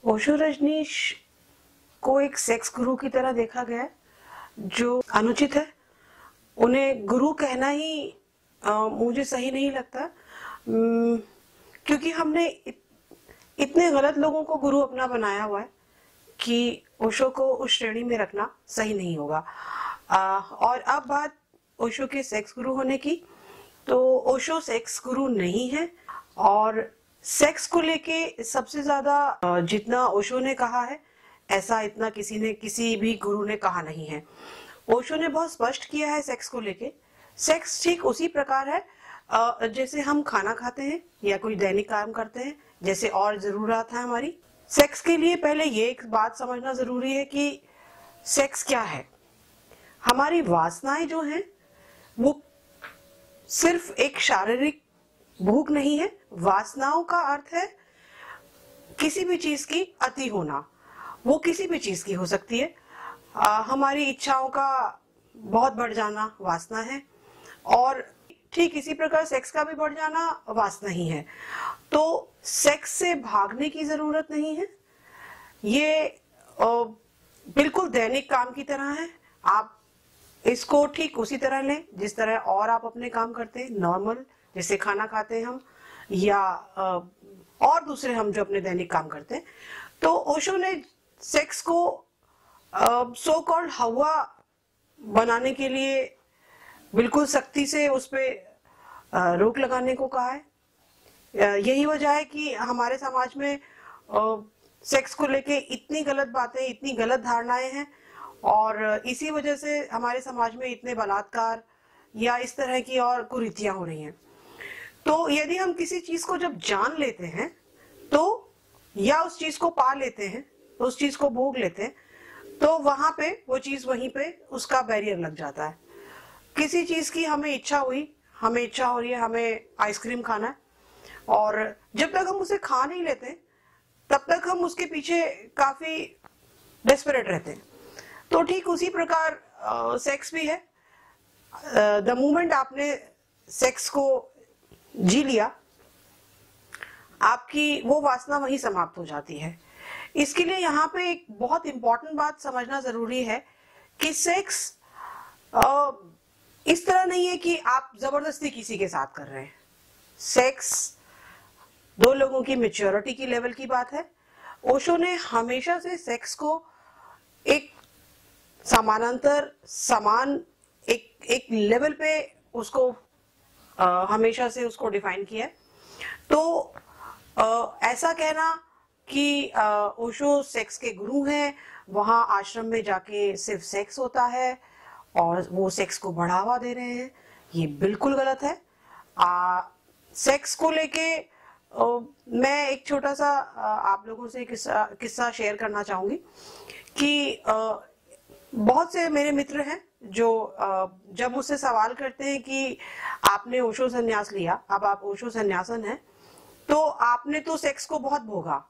ओशो रजनीश को एक सेक्स गुरु की तरह देखा गया है, जो अनुचित है। उन्हें गुरु कहना ही मुझे सही नहीं लगता, क्योंकि हमने इतने गलत लोगों को गुरु अपना बनाया हुआ है कि ओशो को उस श्रेणी में रखना सही नहीं होगा। और अब बात ओशो के सेक्स गुरु होने की, तो ओशो सेक्स गुरु नहीं है। और सेक्स को लेके सबसे ज्यादा जितना ओशो ने कहा है, ऐसा इतना किसी भी गुरु ने कहा नहीं है। ओशो ने बहुत स्पष्ट किया है सेक्स को लेके। सेक्स ठीक उसी प्रकार है जैसे हम खाना खाते हैं या कोई दैनिक काम करते हैं, जैसे और जरूरत है हमारी। सेक्स के लिए पहले ये एक बात समझना जरूरी है कि सेक्स क्या है। हमारी वासनाएं जो हैं वो सिर्फ एक शारीरिक भूख नहीं है। वासनाओं का अर्थ है किसी भी चीज की अति होना। वो किसी भी चीज की हो सकती है। हमारी इच्छाओं का बहुत बढ़ जाना वासना है, और ठीक इसी प्रकार सेक्स का भी बढ़ जाना वासना ही है। तो सेक्स से भागने की जरूरत नहीं है। ये बिल्कुल दैनिक काम की तरह है। आप इसको ठीक उसी तरह लें जिस तरह और आप अपने काम करते हैं नॉर्मल, जैसे खाना खाते हैं हम, या और दूसरे हम जो अपने दैनिक काम करते हैं। तो ओशो ने सेक्स को सो कॉल्ड हवा बनाने के लिए बिल्कुल सख्ती से उस पर रोक लगाने को कहा है। यही वजह है कि हमारे समाज में सेक्स को लेके इतनी गलत बातें, इतनी गलत धारणाएं हैं, और इसी वजह से हमारे समाज में इतने बलात्कार या इस तरह की और कुरीतियां हो रही हैं। तो यदि हम किसी चीज को जब जान लेते हैं तो, या उस चीज को पा लेते हैं, उस चीज को भोग लेते हैं, तो वहां पे वो चीज वहीं पे उसका बैरियर लग जाता है। किसी चीज की हमें इच्छा हो रही है, हमें आइसक्रीम खाना है, और जब तक हम उसे खा नहीं लेते तब तक हम उसके पीछे काफी डेस्परेट रहते हैं। तो ठीक उसी प्रकार सेक्स भी है। द मोमेंट आपने सेक्स को जी लिया, आपकी वो वासना वहीं समाप्त हो जाती है। इसके लिए यहाँ पे एक बहुत इंपॉर्टेंट बात समझना जरूरी है कि सेक्स इस तरह नहीं है कि आप जबरदस्ती किसी के साथ कर रहे हैं। सेक्स दो लोगों की मैच्योरिटी की लेवल की बात है। ओशो ने हमेशा से सेक्स को एक समानांतर समान एक लेवल पे उसको हमेशा से उसको डिफाइन किया है। तो ऐसा कहना कि ओशो सेक्स के गुरु हैं, वहां आश्रम में जाके सिर्फ सेक्स होता है और वो सेक्स को बढ़ावा दे रहे हैं, ये बिल्कुल गलत है। सेक्स को लेके मैं एक छोटा सा आप लोगों से किस्सा शेयर करना चाहूंगी कि बहुत से मेरे मित्र हैं जो जब मुझसे सवाल करते हैं कि आपने ओशो संन्यास लिया, अब आप ओशो संन्यासन हैं, तो आपने तो सेक्स को बहुत भोगा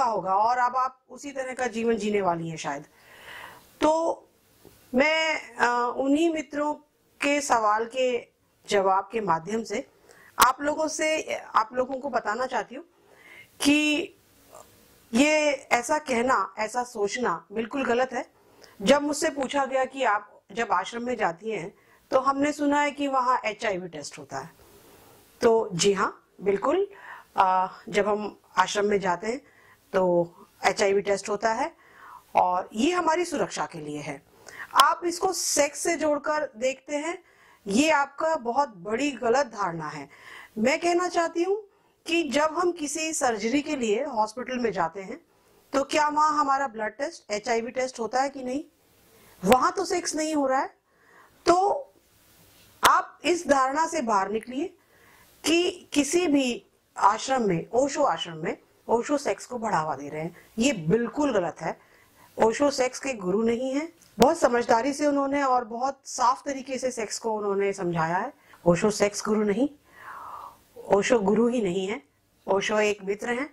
होगा और अब आप उसी तरह का जीवन जीने वाली हैं शायद। तो मैं उन्हीं मित्रों के सवाल के जवाब के माध्यम से आप लोगों को बताना चाहती हूँ कि ये ऐसा कहना, ऐसा सोचना बिल्कुल गलत है। जब मुझसे पूछा गया कि आप जब आश्रम में जाती हैं तो हमने सुना है कि वहाँ HIV टेस्ट होता है। तो जी हाँ, बिल्कुल, जब हम आश्रम में जाते हैं तो HIV टेस्ट होता है, और ये हमारी सुरक्षा के लिए है। आप इसको सेक्स से जोड़कर देखते हैं, ये आपका बहुत बड़ी गलत धारणा है। मैं कहना चाहती हूँ कि जब हम किसी सर्जरी के लिए हॉस्पिटल में जाते हैं तो क्या वहां हमारा ब्लड टेस्ट, HIV टेस्ट होता है कि नहीं? वहां तो सेक्स नहीं हो रहा है। तो आप इस धारणा से बाहर निकलिए कि किसी भी आश्रम में, ओशो आश्रम में, ओशो सेक्स को बढ़ावा दे रहे हैं, ये बिल्कुल गलत है। ओशो सेक्स के गुरु नहीं है। बहुत समझदारी से उन्होंने और बहुत साफ तरीके से सेक्स को उन्होंने समझाया है। ओशो सेक्स गुरु नहीं, ओशो गुरु ही नहीं है, ओशो एक मित्र हैं।